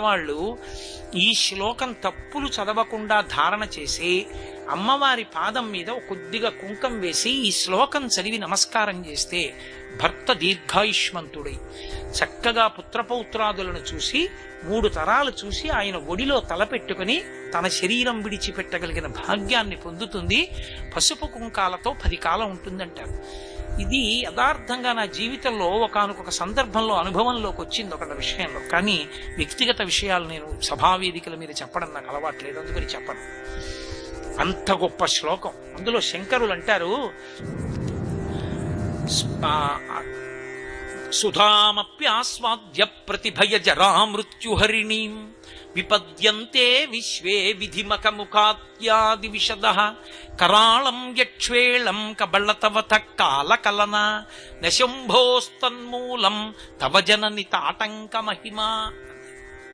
వాళ్ళు ఈ శ్లోకం తప్పులు చదవకుండా ధారణ చేసి అమ్మవారి పాదం మీద కొద్దిగా కుంకం వేసి ఈ శ్లోకం చదివి నమస్కారం చేస్తే భర్త దీర్ఘాయుష్మంతుడై చక్కగా పుత్రపౌత్రాదులను చూసి 3 తరాలు చూసి ఆయన ఒడిలో తలపెట్టుకుని తన శరీరం విడిచిపెట్టగలిగిన భాగ్యాన్ని పొందుతుంది. పసుపు కుంకాలతో 10 కాలం ఉంటుందంటారు. ఇది యథార్థంగా నా జీవితంలో ఒకానొక సందర్భంలో అనుభవంలోకి వచ్చింది ఒక విషయంలో. కానీ వ్యక్తిగత విషయాలు నేను సభావేదికల మీద చెప్పడం నాకు అలవాట్లేదు, అందుకని చెప్పను. అంత గొప్ప శ్లోకం. అందులో శంకరులు అంటారు, సుధామప్యాస్వాద్య ప్రతిభయ జరా మృత్యుహరిణీం విపద్యంతే విశ్వే విధిమకముఖాత్యాది విశదః కరాళం యక్ష్వేళం కబళతవత కాలకలన నశంభోస్తన్మూలం తవ జనని తాటంక మహిమా.